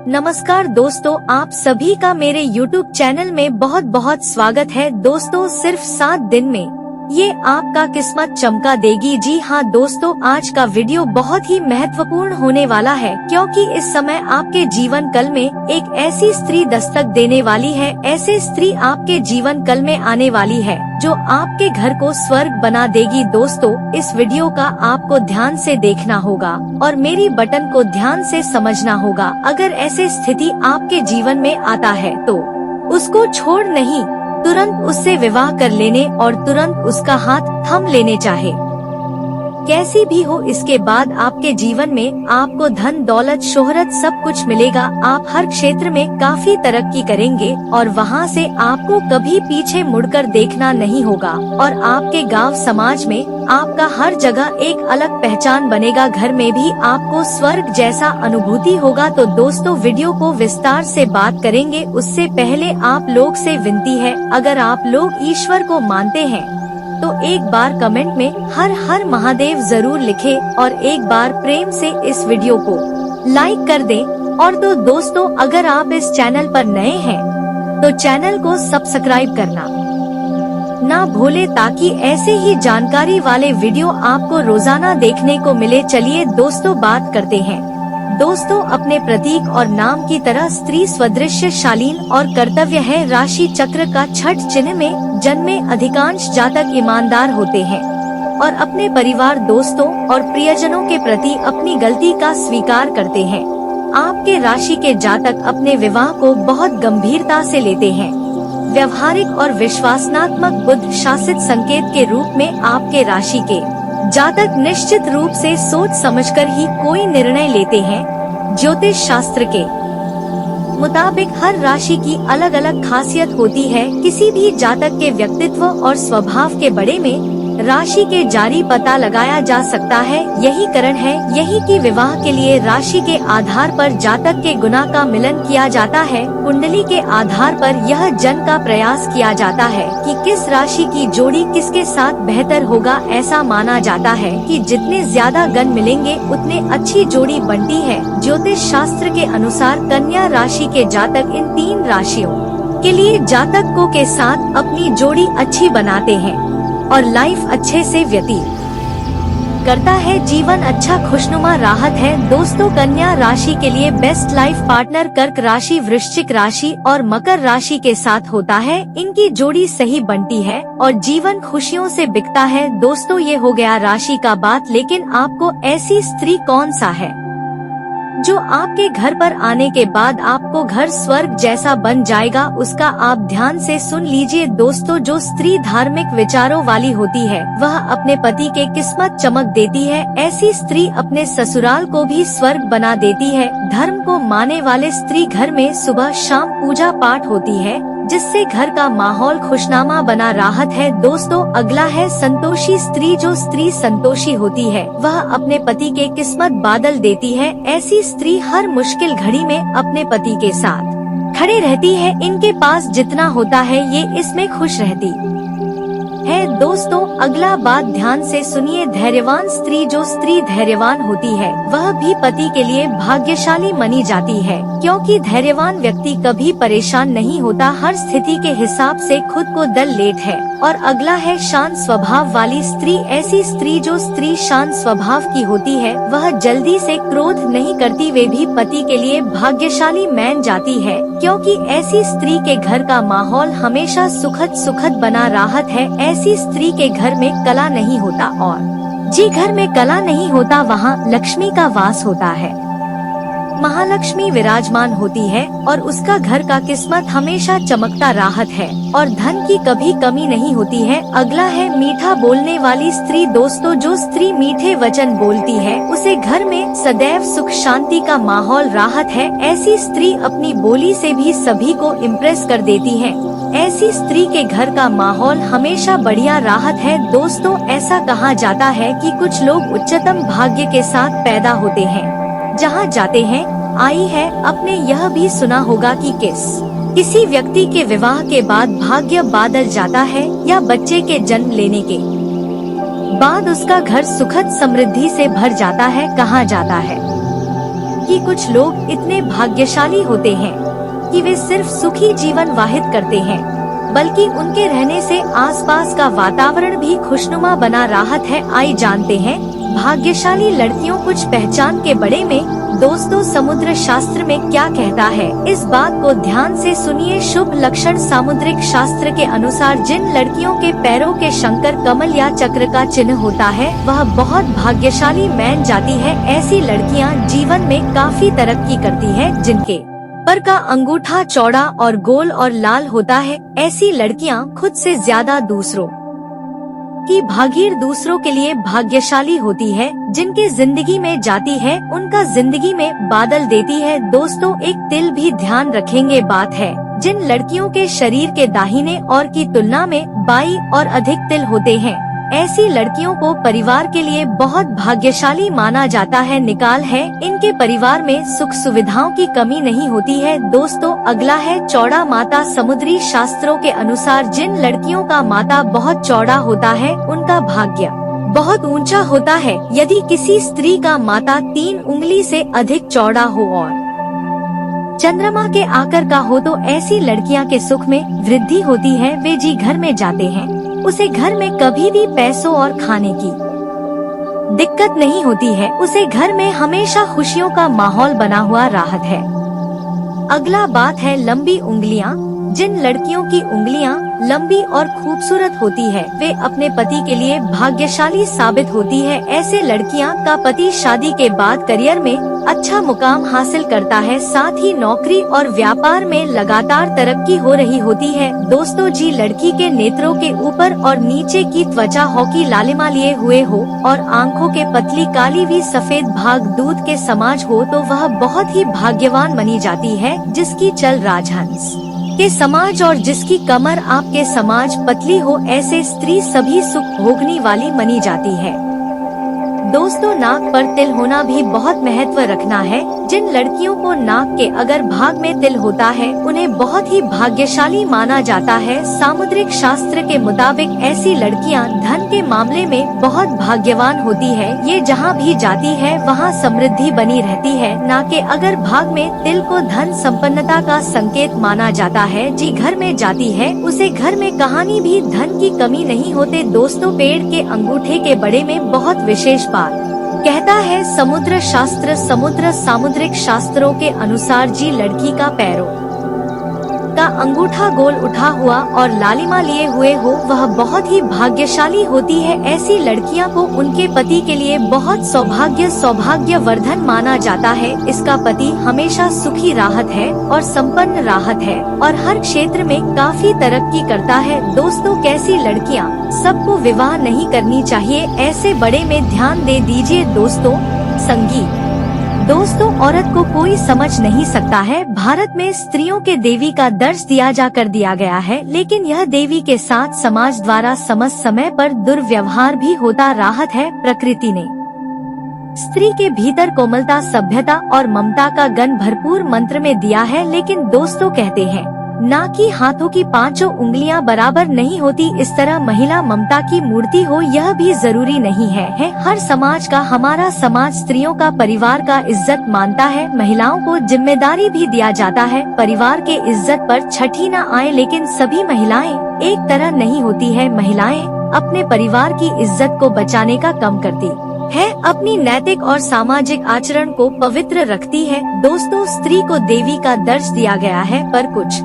नमस्कार दोस्तों, आप सभी का मेरे YouTube चैनल में बहुत बहुत स्वागत है। दोस्तों, सिर्फ 7 दिन में ये आपका किस्मत चमका देगी। जी हाँ दोस्तों, आज का वीडियो बहुत ही महत्वपूर्ण होने वाला है, क्योंकि इस समय आपके जीवन कल में एक ऐसी स्त्री दस्तक देने वाली है। ऐसे स्त्री आपके जीवन कल में आने वाली है जो आपके घर को स्वर्ग बना देगी। दोस्तों, इस वीडियो का आपको ध्यान से देखना होगा और मेरी बटन को ध्यान से समझना होगा। अगर ऐसी स्थिति आपके जीवन में आता है तो उसको छोड़ नहीं, तुरंत उससे विवाह कर लेने और तुरंत उसका हाथ थम लेने चाहे। कैसी भी हो, इसके बाद आपके जीवन में आपको धन दौलत शोहरत सब कुछ मिलेगा। आप हर क्षेत्र में काफी तरक्की करेंगे और वहां से आपको कभी पीछे मुड़कर देखना नहीं होगा। और आपके गांव समाज में आपका हर जगह एक अलग पहचान बनेगा। घर में भी आपको स्वर्ग जैसा अनुभूति होगा। तो दोस्तों, वीडियो को विस्तार से बात करेंगे। उससे पहले आप लोग से विनती है, अगर आप लोग ईश्वर को मानते हैं तो एक बार कमेंट में हर हर महादेव जरूर लिखें और एक बार प्रेम से इस वीडियो को लाइक कर दें। और तो दोस्तों, अगर आप इस चैनल पर नए हैं तो चैनल को सब्सक्राइब करना ना भूले, ताकि ऐसे ही जानकारी वाले वीडियो आपको रोजाना देखने को मिले। चलिए दोस्तों, बात करते हैं। दोस्तों, अपने प्रतीक और नाम की तरह स्त्री स्वदृश्य शालीन और कर्तव्य है। राशि चक्र का छठ चिन्ह में जन्मे अधिकांश जातक ईमानदार होते हैं और अपने परिवार, दोस्तों और प्रियजनों के प्रति अपनी गलती का स्वीकार करते हैं। आपके राशि के जातक अपने विवाह को बहुत गंभीरता से लेते हैं। व्यवहारिक और विश्वासनात्मक बुद्ध शासित संकेत के रूप में आपके राशि के जातक निश्चित रूप से सोच समझकर ही कोई निर्णय लेते हैं। ज्योतिष शास्त्र के मुताबिक हर राशि की अलग अलग खासियत होती है। किसी भी जातक के व्यक्तित्व और स्वभाव के बड़े में राशि के जारी पता लगाया जा सकता है। यही कारण है कि विवाह के लिए राशि के आधार पर जातक के गुना का मिलन किया जाता है। कुंडली के आधार पर यह जन का प्रयास किया जाता है कि किस राशि की जोड़ी किसके साथ बेहतर होगा। ऐसा माना जाता है कि जितने ज्यादा गण मिलेंगे उतने अच्छी जोड़ी बनती है। ज्योतिष शास्त्र के अनुसार कन्या राशि के जातक इन 3 राशियों के लिए जातकों के साथ अपनी जोड़ी अच्छी बनाते हैं और लाइफ अच्छे से व्यतीत करता है। जीवन अच्छा खुशनुमा राहत है। दोस्तों, कन्या राशि के लिए बेस्ट लाइफ पार्टनर कर्क राशि, वृश्चिक राशि और मकर राशि के साथ होता है। इनकी जोड़ी सही बनती है और जीवन खुशियों से बिकता है। दोस्तों, ये हो गया राशि का बात, लेकिन आपको ऐसी स्त्री कौन सा है जो आपके घर पर आने के बाद आपको घर स्वर्ग जैसा बन जाएगा, उसका आप ध्यान से सुन लीजिए। दोस्तों, जो स्त्री धार्मिक विचारों वाली होती है वह अपने पति के किस्मत चमक देती है। ऐसी स्त्री अपने ससुराल को भी स्वर्ग बना देती है। धर्म को मानने वाले स्त्री घर में सुबह शाम पूजा पाठ होती है, जिससे घर का माहौल खुशनुमा बना राहत है। दोस्तों, अगला है संतोषी स्त्री। जो स्त्री संतोषी होती है वह अपने पति के किस्मत बादल देती है। ऐसी स्त्री हर मुश्किल घड़ी में अपने पति के साथ खड़े रहती है। इनके पास जितना होता है ये इसमें खुश रहती है। दोस्तों, अगला बात ध्यान से सुनिए। धैर्यवान स्त्री। जो स्त्री धैर्यवान होती है वह भी पति के लिए भाग्यशाली मानी जाती है, क्योंकि धैर्यवान व्यक्ति कभी परेशान नहीं होता, हर स्थिति के हिसाब से खुद को दल लेत है। और अगला है शांत स्वभाव वाली स्त्री। ऐसी स्त्री, जो स्त्री शांत स्वभाव की होती है वह जल्दी से क्रोध नहीं करती, वे भी पति के लिए भाग्यशाली मान जाती है, क्योंकि ऐसी स्त्री के घर का माहौल हमेशा सुखद बना राहत है। ऐसी स्त्री के घर में कला नहीं होता, और जी घर में कला नहीं होता वहाँ लक्ष्मी का वास होता है। महालक्ष्मी विराजमान होती है और उसका घर का किस्मत हमेशा चमकता राहत है और धन की कभी कमी नहीं होती है। अगला है मीठा बोलने वाली स्त्री। दोस्तों, जो स्त्री मीठे वचन बोलती है उसे घर में सदैव सुख शांति का माहौल राहत है। ऐसी स्त्री अपनी बोली से भी सभी को इम्प्रेस कर देती है। ऐसी स्त्री के घर का माहौल हमेशा बढ़िया राहत है। दोस्तों, ऐसा कहा जाता है कि कुछ लोग उच्चतम भाग्य के साथ पैदा होते हैं, जहाँ जाते हैं आई है। आपने यह भी सुना होगा कि किसी व्यक्ति के विवाह के बाद भाग्य बादल जाता है या बच्चे के जन्म लेने के बाद उसका घर सुखद समृद्धि से भर जाता है। कहा जाता है कि कुछ लोग इतने भाग्यशाली होते हैं कि वे सिर्फ सुखी जीवन वाहित करते हैं, बल्कि उनके रहने से आसपास का वातावरण भी खुशनुमा बना राहत है। आइए जानते हैं भाग्यशाली लड़कियों कुछ पहचान के बारे में। दोस्तों, समुद्र शास्त्र में क्या कहता है, इस बात को ध्यान से सुनिए। शुभ लक्षण। सामुद्रिक शास्त्र के अनुसार जिन लड़कियों के पैरों के शंकर, कमल या चक्र का चिन्ह होता है वह बहुत भाग्यशाली मान जाती है। ऐसी लड़कियां जीवन में काफी तरक्की करती है। जिनके पर का अंगूठा चौड़ा और गोल और लाल होता है, ऐसी लड़कियां खुद से ज्यादा दूसरों की भागीर दूसरों के लिए भाग्यशाली होती है। जिनके जिंदगी में जाती है उनका जिंदगी में बादल देती है। दोस्तों, एक तिल भी ध्यान रखेंगे बात है, जिन लड़कियों के शरीर के दाहिने और की तुलना में बाईं और अधिक तिल होते हैं, ऐसी लड़कियों को परिवार के लिए बहुत भाग्यशाली माना जाता है। निकाल है, इनके परिवार में सुख सुविधाओं की कमी नहीं होती है। दोस्तों, अगला है चौड़ा माथा। समुद्री शास्त्रों के अनुसार जिन लड़कियों का माथा बहुत चौड़ा होता है उनका भाग्य बहुत ऊंचा होता है। यदि किसी स्त्री का माथा 3 उंगली से अधिक चौड़ा हो और चंद्रमा के आकार का हो तो ऐसी लड़कियां के सुख में वृद्धि होती है। वे जी घर में जाते हैं, उसे घर में कभी भी पैसों और खाने की दिक्कत नहीं होती है। उसे घर में हमेशा खुशियों का माहौल बना हुआ राहत है। अगला बात है लंबी उंगलियां। जिन लड़कियों की उंगलियां लंबी और खूबसूरत होती है वे अपने पति के लिए भाग्यशाली साबित होती है। ऐसे लड़कियां का पति शादी के बाद करियर में अच्छा मुकाम हासिल करता है, साथ ही नौकरी और व्यापार में लगातार तरक्की हो रही होती है। दोस्तों जी, लड़की के नेत्रों के ऊपर और नीचे की त्वचा हॉकी लालिमा लिए हुए हो और आंखों के पतली काली भी सफेद भाग दूध के समाज हो तो वह बहुत ही भाग्यवान मानी जाती है। जिसकी चल राजहंस के समाज और जिसकी कमर आपके समाज पतली हो, ऐसे स्त्री सभी सुख भोगने वाली मानी जाती है। दोस्तों, नाक पर तिल होना भी बहुत महत्व रखना है। जिन लड़कियों को नाक के अगर भाग में तिल होता है उन्हें बहुत ही भाग्यशाली माना जाता है। सामुद्रिक शास्त्र के मुताबिक ऐसी लड़कियां धन के मामले में बहुत भाग्यवान होती है। ये जहां भी जाती है वहां समृद्धि बनी रहती है। नाक के अगर भाग में तिल को धन संपन्नता का संकेत माना जाता है। जी घर में जाती है उसे घर में कहानी भी धन की कमी नहीं होते। दोस्तों, पेड़ के अंगूठे के बड़े में बहुत विशेष बात कहता है समुद्र शास्त्र। सामुद्रिक शास्त्रों के अनुसार जी लड़की का पैरों का अंगूठा गोल उठा हुआ और लालिमा लिए हुए हो वह बहुत ही भाग्यशाली होती है। ऐसी लड़कियां को उनके पति के लिए बहुत सौभाग्यवर्धन माना जाता है। इसका पति हमेशा सुखी राहत है और संपन्न राहत है और हर क्षेत्र में काफी तरक्की करता है। दोस्तों, कैसी लड़कियां सबको विवाह नहीं करनी चाहिए, ऐसे बड़े में ध्यान दे दीजिए। दोस्तों, संगीत। दोस्तों, औरत को कोई समझ नहीं सकता है। भारत में स्त्रियों के देवी का दर्ज दिया गया है, लेकिन यह देवी के साथ समाज द्वारा समय पर दुर्व्यवहार भी होता राहत है। प्रकृति ने स्त्री के भीतर कोमलता, सभ्यता और ममता का गण भरपूर मंत्र में दिया है। लेकिन दोस्तों, कहते हैं ना कि हाथों की 5 उंगलियां बराबर नहीं होती, इस तरह महिला ममता की मूर्ति हो यह भी जरूरी नहीं है। हर समाज का हमारा समाज स्त्रियों का परिवार का इज्जत मानता है। महिलाओं को जिम्मेदारी भी दिया जाता है। परिवार के इज्जत पर छठी न आए, लेकिन सभी महिलाएं एक तरह नहीं होती है। महिलाएं अपने परिवार की इज्जत को बचाने का काम करती है, अपनी नैतिक और सामाजिक आचरण को पवित्र रखती है। दोस्तों, स्त्री को देवी का दर्ज दिया गया है, पर कुछ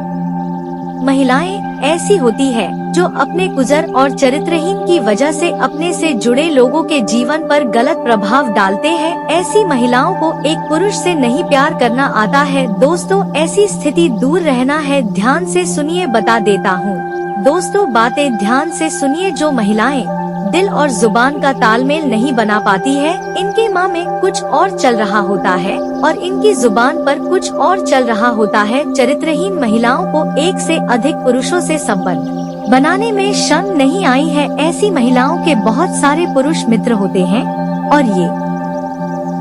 महिलाएं ऐसी होती है जो अपने गुजर और चरित्रहीन की वजह से अपने से जुड़े लोगों के जीवन पर गलत प्रभाव डालते हैं। ऐसी महिलाओं को एक पुरुष से नहीं प्यार करना आता है। दोस्तों, ऐसी स्थिति दूर रहना है। ध्यान से सुनिए, बता देता हूँ। दोस्तों, बातें ध्यान से सुनिए। जो महिलाएं दिल और जुबान का तालमेल नहीं बना पाती है, इनके माँ में कुछ और चल रहा होता है और इनकी जुबान पर कुछ और चल रहा होता है। चरित्रहीन महिलाओं को एक से अधिक पुरुषों से संबंध बनाने में शर्म नहीं आई है। ऐसी महिलाओं के बहुत सारे पुरुष मित्र होते हैं और ये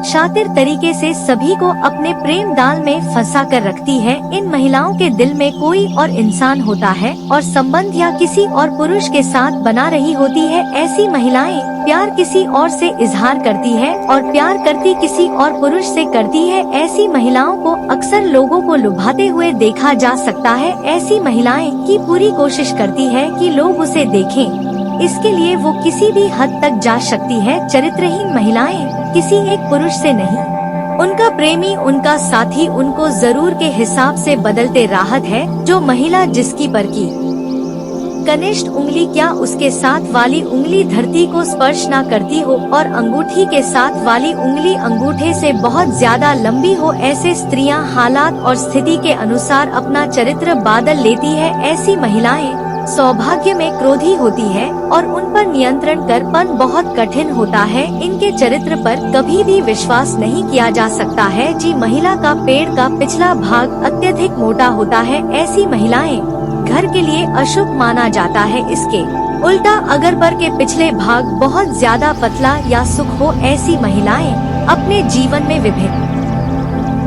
शातिर तरीके से सभी को अपने प्रेम जाल में फंसा कर रखती है। इन महिलाओं के दिल में कोई और इंसान होता है और संबंध या किसी और पुरुष के साथ बना रही होती है। ऐसी महिलाएं प्यार किसी और से इजहार करती है और प्यार करती किसी और पुरुष से करती है। ऐसी महिलाओं को अक्सर लोगों को लुभाते हुए देखा जा सकता है। ऐसी महिलाएं की पूरी कोशिश करती है कि लोग उसे देखें, इसके लिए वो किसी भी हद तक जा सकती है। चरित्रहीन महिलाएं किसी एक पुरुष से नहीं, उनका प्रेमी, उनका साथी उनको जरूर के हिसाब से बदलते राहत है। जो महिला जिसकी पर की कनिष्ठ उंगली क्या उसके साथ वाली उंगली धरती को स्पर्श न करती हो और अंगूठी के साथ वाली उंगली अंगूठे से बहुत ज्यादा लंबी हो, ऐसे स्त्रियां हालात और स्थिति के अनुसार अपना चरित्र बदल लेती है। ऐसी महिलाएं सौभाग्य में क्रोधी होती है और उन पर नियंत्रण कर पाना बहुत कठिन होता है। इनके चरित्र पर कभी भी विश्वास नहीं किया जा सकता है। जी महिला का पेड़ का पिछला भाग अत्यधिक मोटा होता है। ऐसी महिलाएं घर के लिए अशुभ माना जाता है। इसके उल्टा अगर पर के पिछले भाग बहुत ज्यादा पतला या सुख हो, ऐसी महिलाएं अपने जीवन में विभिन्न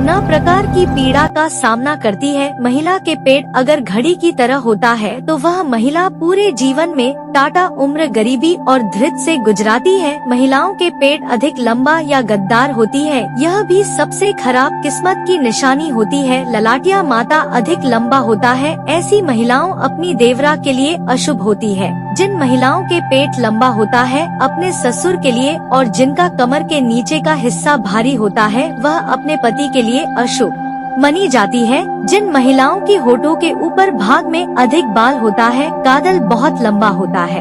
न प्रकार की पीड़ा का सामना करती है। महिला के पेट अगर घड़ी की तरह होता है तो वह महिला पूरे जीवन में टाटा उम्र गरीबी और धृत से गुजराती है। महिलाओं के पेट अधिक लंबा या गद्दार होती है, यह भी सबसे खराब किस्मत की निशानी होती है। ललाटिया माता अधिक लंबा होता है। ऐसी महिलाओं अपनी देवरा के लिए अशुभ होती है। जिन महिलाओं के पेट लंबा होता है अपने ससुर के लिए और जिनका कमर के नीचे का हिस्सा भारी होता है वह अपने पति के लिए अशुभ मानी जाती है। जिन महिलाओं की होठों के ऊपर भाग में अधिक बाल होता है, कादल बहुत लंबा होता है,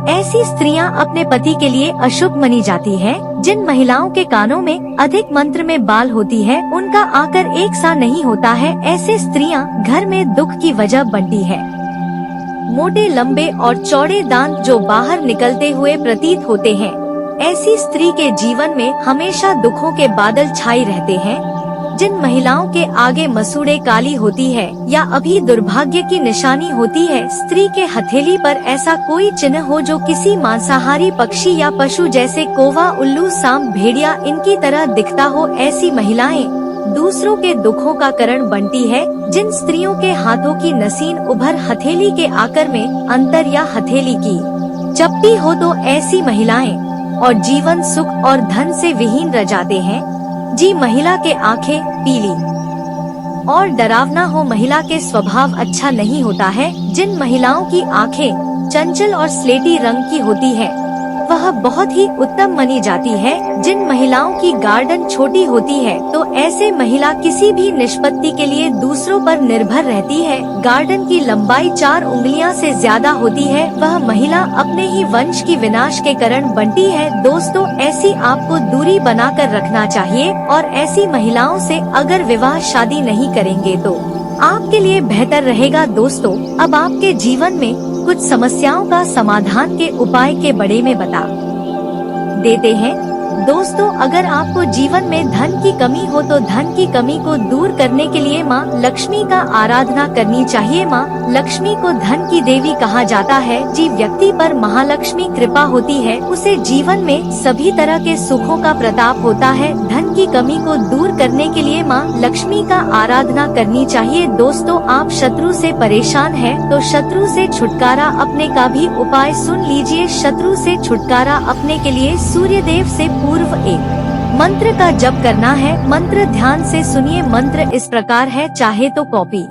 ऐसी स्त्रियां अपने पति के लिए अशुभ मानी जाती है। जिन महिलाओं के कानों में अधिक मंत्र में बाल होती है उनका आकर एक सा नहीं होता है, ऐसे स्त्रियां घर में दुख की वजह बनती है। मोटे लंबे और चौड़े दांत जो बाहर निकलते हुए प्रतीत होते हैं, ऐसी स्त्री के जीवन में हमेशा दुखों के बादल छाई रहते हैं। जिन महिलाओं के आगे मसूड़े काली होती है या अभी दुर्भाग्य की निशानी होती है, स्त्री के हथेली पर ऐसा कोई चिन्ह हो जो किसी मांसाहारी पक्षी या पशु जैसे कौवा, उल्लू, सांप, भेड़िया इनकी तरह दिखता हो, ऐसी महिलाएं दूसरों के दुखों का कारण बनती है। जिन स्त्रियों के हाथों की नसीन उभर हथेली के आकार में अंतर या हथेली की चपटी हो तो ऐसी महिलाएं और जीवन सुख और धन से विहीन रह जाते हैं। जी महिला के आंखें पीली और डरावना हो, महिला के स्वभाव अच्छा नहीं होता है। जिन महिलाओं की आंखें चंचल और स्लेटी रंग की होती है वह बहुत ही उत्तम मानी जाती है। जिन महिलाओं की गार्डन छोटी होती है तो ऐसे महिला किसी भी निष्पत्ति के लिए दूसरों पर निर्भर रहती है। गार्डन की लंबाई 4 उंगलियां से ज्यादा होती है, वह महिला अपने ही वंश की विनाश के कारण बनती है। दोस्तों, ऐसी आपको दूरी बनाकर रखना चाहिए और ऐसी महिलाओं से अगर विवाह शादी नहीं करेंगे तो आपके लिए बेहतर रहेगा। दोस्तों, अब आपके जीवन में कुछ समस्याओं का समाधान के उपाय के बारे में बता देते हैं। दोस्तों, अगर आपको जीवन में धन की कमी हो तो धन की कमी को दूर करने के लिए माँ लक्ष्मी का आराधना करनी चाहिए। माँ लक्ष्मी को धन की देवी कहा जाता है। जिस व्यक्ति पर महालक्ष्मी कृपा होती है उसे जीवन में सभी तरह के सुखों का प्रताप होता है। धन की कमी को दूर करने के लिए माँ लक्ष्मी का आराधना करनी चाहिए। दोस्तों, आप शत्रु से परेशान हैं तो शत्रु से छुटकारा अपने का भी उपाय सुन लीजिए। शत्रु से छुटकारा अपने के लिए सूर्य देव से पूर्व एक मंत्र का जप करना है। मंत्र ध्यान से सुनिए। मंत्र इस प्रकार है, चाहे तो कॉपी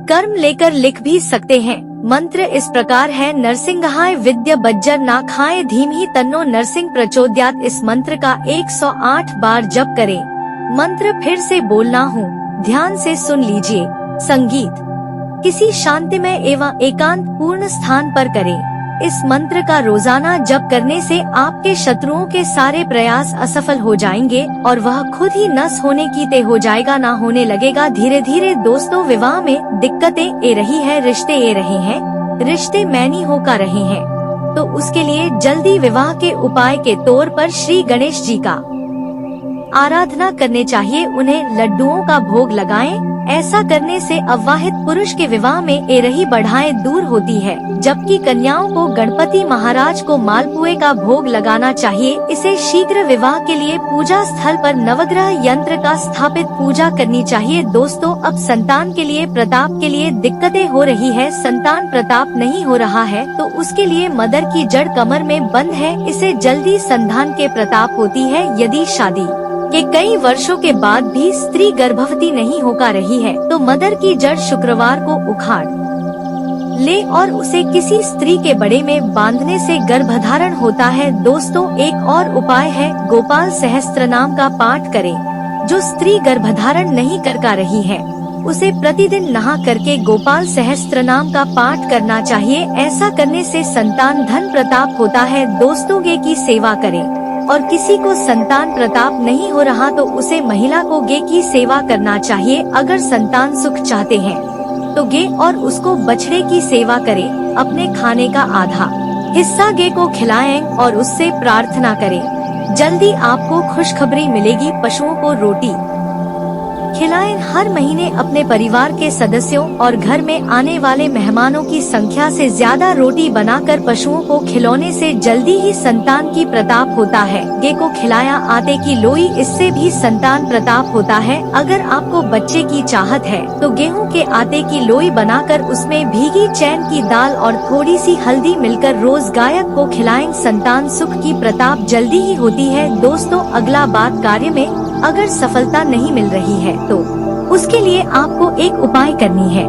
कर्म लेकर लिख भी सकते हैं। मंत्र इस प्रकार है, नरसिंहाय विद्या बज्जर ना खाए धीमहि तन्नो नरसिंह प्रचोदयात्। इस मंत्र का 108 बार जप करें। मंत्र फिर से बोलना हूँ, ध्यान से सुन लीजिए। संगीत किसी शांतिमय एवं एकांत पूर्ण स्थान पर करें। इस मंत्र का रोजाना जप करने से आपके शत्रुओं के सारे प्रयास असफल हो जाएंगे और वह खुद ही नष्ट होने की तय हो जाएगा, ना होने लगेगा धीरे धीरे। दोस्तों, विवाह में दिक्कतें ए रही है, रिश्ते ए रहे हैं, रिश्ते मैनी होकर रहे हैं, तो उसके लिए जल्दी विवाह के उपाय के तौर पर श्री गणेश जी का आराधना करने चाहिए, उन्हें लड्डुओं का भोग लगाएं। ऐसा करने से अविवाहित पुरुष के विवाह में एरही बढ़ाएं दूर होती है, जबकि कन्याओं को गणपति महाराज को मालपुए का भोग लगाना चाहिए। इसे शीघ्र विवाह के लिए पूजा स्थल पर नवग्रह यंत्र का स्थापित पूजा करनी चाहिए। दोस्तों, अब संतान के लिए प्रताप के लिए दिक्कतें हो रही है, संतान प्रताप नहीं हो रहा है तो उसके लिए मदर की जड़ कमर में बंद है, इसे जल्दी संतान के प्रताप होती है। यदि शादी के कई वर्षों के बाद भी स्त्री गर्भवती नहीं हो पा रही है तो मदर की जड़ शुक्रवार को उखाड़ ले और उसे किसी स्त्री के बड़े में बांधने से गर्भधारण होता है। दोस्तों, एक और उपाय है, गोपाल सहस्त्रनाम का पाठ करें। जो स्त्री गर्भधारण नहीं कर पा रही है उसे प्रतिदिन नहा करके गोपाल सहस्त्रनाम का पाठ करना चाहिए। ऐसा करने से संतान धन प्रताप होता है। दोस्तों, गे की सेवा करें और किसी को संतान प्रताप नहीं हो रहा तो उसे महिला को गे की सेवा करना चाहिए। अगर संतान सुख चाहते हैं तो गे और उसको बछड़े की सेवा करें। अपने खाने का आधा हिस्सा गे को खिलाएं और उससे प्रार्थना करें, जल्दी आपको खुशखबरी मिलेगी। पशुओं को रोटी खिलाएं। हर महीने अपने परिवार के सदस्यों और घर में आने वाले मेहमानों की संख्या से ज्यादा रोटी बनाकर पशुओं को खिलाने से जल्दी ही संतान की प्रताप होता है। गे को खिलाया आटे की लोई, इससे भी संतान प्रताप होता है। अगर आपको बच्चे की चाहत है तो गेहूं के आटे की लोई बनाकर उसमें भीगी चैन की दाल और थोड़ी सी हल्दी मिलकर रोज गायक को खिलाएं, संतान सुख की प्रताप जल्दी ही होती है। दोस्तों, अगला बात, कार्य में अगर सफलता नहीं मिल रही है तो उसके लिए आपको एक उपाय करनी है।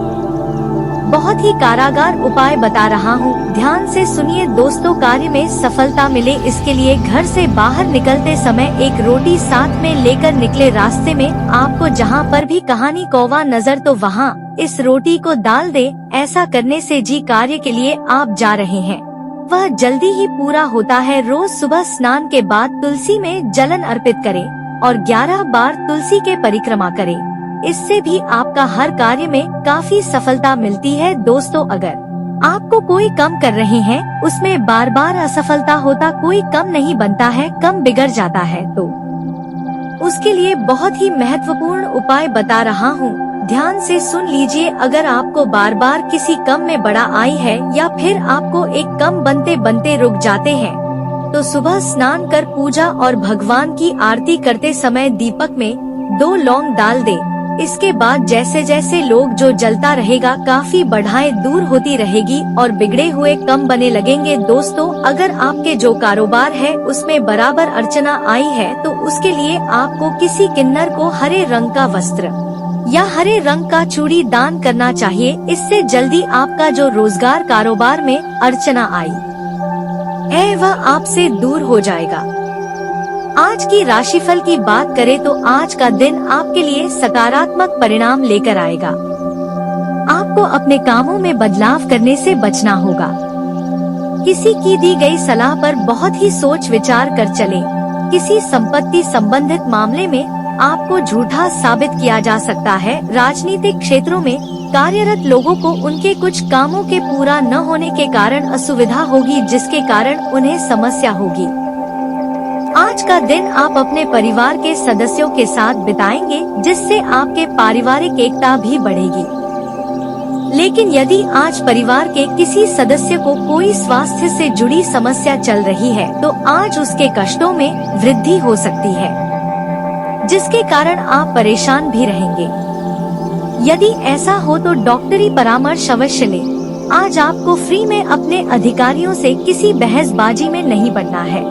बहुत ही कारागार उपाय बता रहा हूँ, ध्यान से सुनिए। दोस्तों, कार्य में सफलता मिले इसके लिए घर से बाहर निकलते समय एक रोटी साथ में लेकर निकले। रास्ते में आपको जहाँ पर भी कहानी कौवा नजर तो वहाँ इस रोटी को डाल दे। ऐसा करने से जी कार्य के लिए आप जा रहे हैं वह जल्दी ही पूरा होता है। रोज सुबह स्नान के बाद तुलसी में जलन अर्पित करें और 11 बार तुलसी के परिक्रमा करें। इससे भी आपका हर कार्य में काफी सफलता मिलती है। दोस्तों, अगर आपको कोई काम कर रहे हैं उसमें बार बार असफलता होता, कोई काम नहीं बनता है, काम बिगड़ जाता है तो उसके लिए बहुत ही महत्वपूर्ण उपाय बता रहा हूँ, ध्यान से सुन लीजिए। अगर आपको बार बार किसी काम में बड़ा आई है या फिर आपको एक काम बनते बनते रुक जाते हैं तो सुबह स्नान कर पूजा और भगवान की आरती करते समय दीपक में 2 लौंग डाल दे। इसके बाद जैसे जैसे लोग जो जलता रहेगा काफी बढ़ाएं दूर होती रहेगी और बिगड़े हुए कम बने लगेंगे। दोस्तों, अगर आपके जो कारोबार है उसमें बराबर अड़चना आई है तो उसके लिए आपको किसी किन्नर को हरे रंग का वस्त्र या हरे रंग का चूड़ी दान करना चाहिए। इससे जल्दी आपका जो रोजगार कारोबार में अड़चना आई है वह आपसे दूर हो जाएगा। आज की राशिफल की बात करें तो आज का दिन आपके लिए सकारात्मक परिणाम लेकर आएगा। आपको अपने कामों में बदलाव करने से बचना होगा। किसी की दी गई सलाह पर बहुत ही सोच विचार कर चलें। किसी संपत्ति संबंधित मामले में आपको झूठा साबित किया जा सकता है। राजनीतिक क्षेत्रों में कार्यरत लोगों को उनके कुछ कामों के पूरा न होने के कारण असुविधा होगी, जिसके कारण उन्हें समस्या होगी। आज का दिन आप अपने परिवार के सदस्यों के साथ बिताएंगे, जिससे आपके पारिवारिक एकता भी बढ़ेगी। लेकिन यदि आज परिवार के किसी सदस्य को कोई स्वास्थ्य से जुड़ी समस्या चल रही है तो आज उसके कष्टों में वृद्धि हो सकती है, जिसके कारण आप परेशान भी रहेंगे। यदि ऐसा हो तो डॉक्टरी परामर्श अवश्य लें। आज आपको फ्री में अपने अधिकारियों से किसी बहसबाजी में नहीं पड़ना है।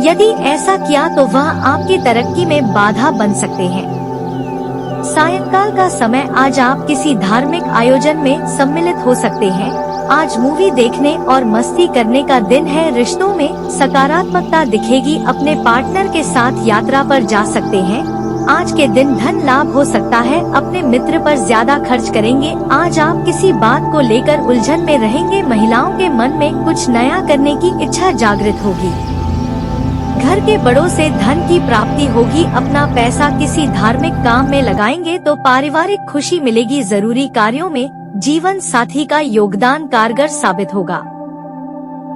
यदि ऐसा किया तो वह आपकी तरक्की में बाधा बन सकते हैं। सायंकाल का समय आज आप किसी धार्मिक आयोजन में सम्मिलित हो सकते हैं। आज मूवी देखने और मस्ती करने का दिन है। रिश्तों में सकारात्मकता दिखेगी। अपने पार्टनर के साथ यात्रा पर जा सकते हैं। आज के दिन धन लाभ हो सकता है। अपने मित्र पर ज्यादा खर्च करेंगे। आज आप किसी बात को लेकर उलझन में रहेंगे। महिलाओं के मन में कुछ नया करने की इच्छा जागृत होगी। घर के बड़ों से धन की प्राप्ति होगी। अपना पैसा किसी धार्मिक काम में लगाएंगे तो पारिवारिक खुशी मिलेगी। जरूरी कार्यों में जीवन साथी का योगदान कारगर साबित होगा।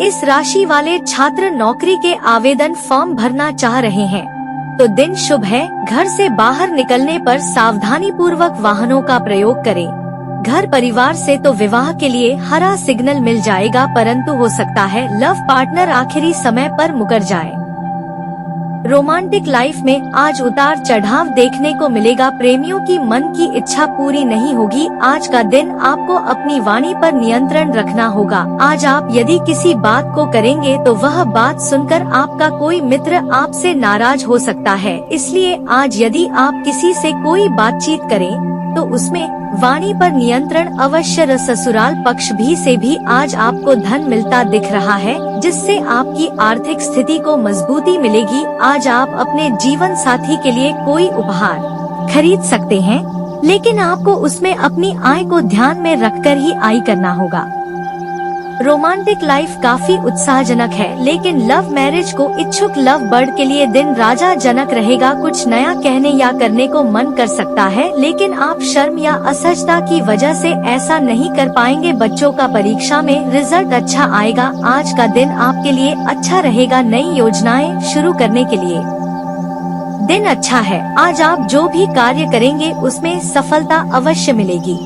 इस राशि वाले छात्र नौकरी के आवेदन फॉर्म भरना चाह रहे हैं तो दिन शुभ है। घर से बाहर निकलने पर सावधानी पूर्वक वाहनों का प्रयोग करें। घर परिवार से तो विवाह के लिए हरा सिग्नल मिल जाएगा, परंतु हो सकता है लव पार्टनर आखिरी समय पर मुकर जाए। रोमांटिक लाइफ में आज उतार चढ़ाव देखने को मिलेगा। प्रेमियों की मन की इच्छा पूरी नहीं होगी। आज का दिन आपको अपनी वाणी पर नियंत्रण रखना होगा। आज आप यदि किसी बात को करेंगे तो वह बात सुनकर आपका कोई मित्र आपसे नाराज हो सकता है। इसलिए आज यदि आप किसी से कोई बातचीत करें तो उसमें वाणी पर नियंत्रण अवश्य। ससुराल पक्ष से भी आज आपको धन मिलता दिख रहा है, जिससे आपकी आर्थिक स्थिति को मजबूती मिलेगी। आज आप अपने जीवन साथी के लिए कोई उपहार खरीद सकते हैं, लेकिन आपको उसमें अपनी आय को ध्यान में रखकर ही आय करना होगा। रोमांटिक लाइफ काफी उत्साहजनक है, लेकिन लव मैरिज को इच्छुक लव बर्ड के लिए दिन राजाजनक रहेगा। कुछ नया कहने या करने को मन कर सकता है, लेकिन आप शर्म या असहजता की वजह से ऐसा नहीं कर पाएंगे। बच्चों का परीक्षा में रिजल्ट अच्छा आएगा। आज का दिन आपके लिए अच्छा रहेगा। नई योजनाएं शुरू करने के लिए दिन अच्छा है। आज आप जो भी कार्य करेंगे उसमें सफलता अवश्य मिलेगी।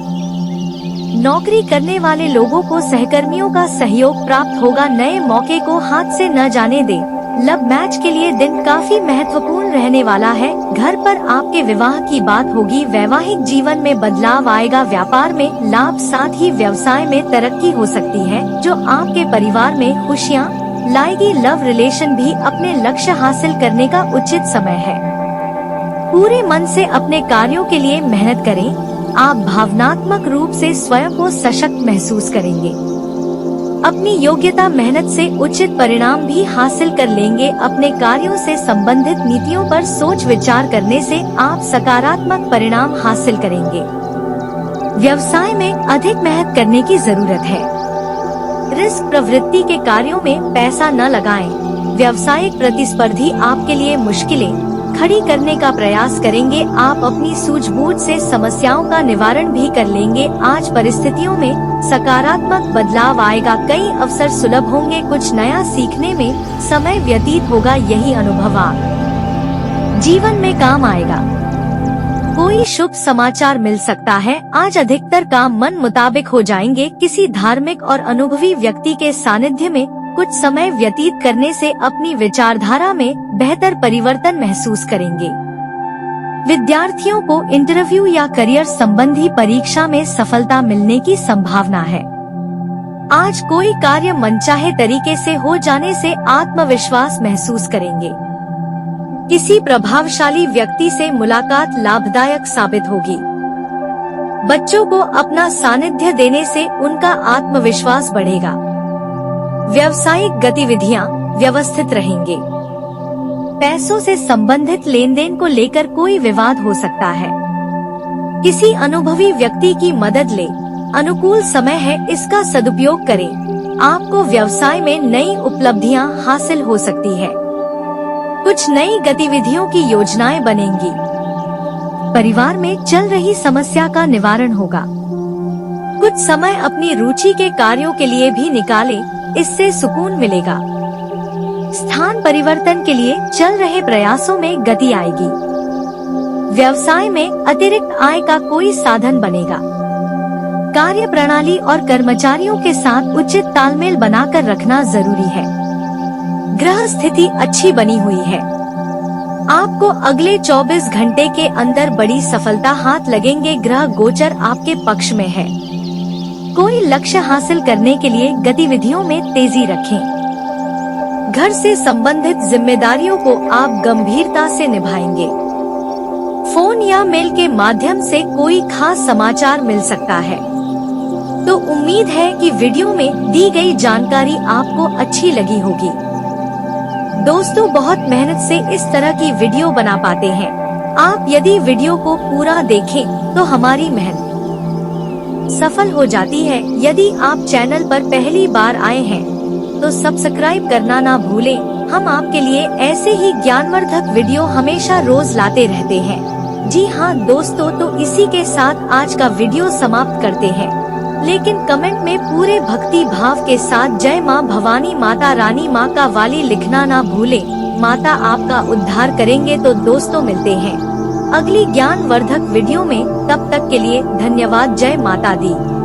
नौकरी करने वाले लोगों को सहकर्मियों का सहयोग प्राप्त होगा। नए मौके को हाथ से न जाने दें। लव मैच के लिए दिन काफी महत्वपूर्ण रहने वाला है। घर पर आपके विवाह की बात होगी। वैवाहिक जीवन में बदलाव आएगा। व्यापार में लाभ, साथ ही व्यवसाय में तरक्की हो सकती है, जो आपके परिवार में खुशियाँ लाएगी। लव रिलेशन भी अपने लक्ष्य हासिल करने का उचित समय है। पूरे मन से अपने कार्यों के लिए मेहनत करें। आप भावनात्मक रूप से स्वयं को सशक्त महसूस करेंगे। अपनी योग्यता मेहनत से उचित परिणाम भी हासिल कर लेंगे। अपने कार्यों से संबंधित नीतियों पर सोच विचार करने से आप सकारात्मक परिणाम हासिल करेंगे। व्यवसाय में अधिक मेहनत करने की जरूरत है। रिस्क प्रवृत्ति के कार्यों में पैसा न लगाएं। व्यावसायिक प्रतिस्पर्धी आपके लिए मुश्किलें खड़ी करने का प्रयास करेंगे। आप अपनी सूझबूझ से समस्याओं का निवारण भी कर लेंगे। आज परिस्थितियों में सकारात्मक बदलाव आएगा। कई अवसर सुलभ होंगे। कुछ नया सीखने में समय व्यतीत होगा। यही अनुभव आप जीवन में काम आएगा। कोई शुभ समाचार मिल सकता है। आज अधिकतर काम मन मुताबिक हो जाएंगे। किसी धार्मिक और अनुभवी व्यक्ति के सानिध्य में कुछ समय व्यतीत करने से अपनी विचारधारा में बेहतर परिवर्तन महसूस करेंगे। विद्यार्थियों को इंटरव्यू या करियर संबंधी परीक्षा में सफलता मिलने की संभावना है। आज कोई कार्य मनचाहे तरीके से हो जाने से आत्मविश्वास महसूस करेंगे। किसी प्रभावशाली व्यक्ति से मुलाकात लाभदायक साबित होगी। बच्चों को अपना सानिध्य देने से उनका आत्मविश्वास बढ़ेगा। व्यावसायिक गतिविधियां व्यवस्थित रहेंगे। पैसों से संबंधित लेन देन को लेकर कोई विवाद हो सकता है। किसी अनुभवी व्यक्ति की मदद ले। अनुकूल समय है, इसका सदुपयोग करें। आपको व्यवसाय में नई उपलब्धियां हासिल हो सकती है। कुछ नई गतिविधियों की योजनाएं बनेंगी। परिवार में चल रही समस्या का निवारण होगा। कुछ समय अपनी रुचि के कार्यों के लिए भी निकालें, इससे सुकून मिलेगा। स्थान परिवर्तन के लिए चल रहे प्रयासों में गति आएगी। व्यवसाय में अतिरिक्त आय का कोई साधन बनेगा। कार्य प्रणाली और कर्मचारियों के साथ उचित तालमेल बनाकर रखना जरूरी है। ग्रह स्थिति अच्छी बनी हुई है। आपको अगले 24 घंटे के अंदर बड़ी सफलता हाथ लगेंगे। ग्रह गोचर आपके पक्ष में है। कोई लक्ष्य हासिल करने के लिए गतिविधियों में तेजी रखें। घर से संबंधित जिम्मेदारियों को आप गंभीरता से निभाएंगे। फोन या मेल के माध्यम से कोई खास समाचार मिल सकता है। तो उम्मीद है कि वीडियो में दी गई जानकारी आपको अच्छी लगी होगी। दोस्तों, बहुत मेहनत से इस तरह की वीडियो बना पाते हैं। आप यदि वीडियो को पूरा देखें तो हमारी मेहनत सफल हो जाती है। यदि आप चैनल पर पहली बार आए हैं तो सब्सक्राइब करना ना भूलें। हम आपके लिए ऐसे ही ज्ञानवर्धक वीडियो हमेशा रोज लाते रहते हैं। जी हाँ दोस्तों, तो इसी के साथ आज का वीडियो समाप्त करते हैं। लेकिन कमेंट में पूरे भक्ति भाव के साथ जय माँ भवानी माता रानी माँ का वाली लिखना ना भूलें। माता आपका उद्धार करेंगे। तो दोस्तों मिलते हैं अगली ज्ञान वर्धक वीडियो में, तब तक के लिए धन्यवाद। जय माता दी।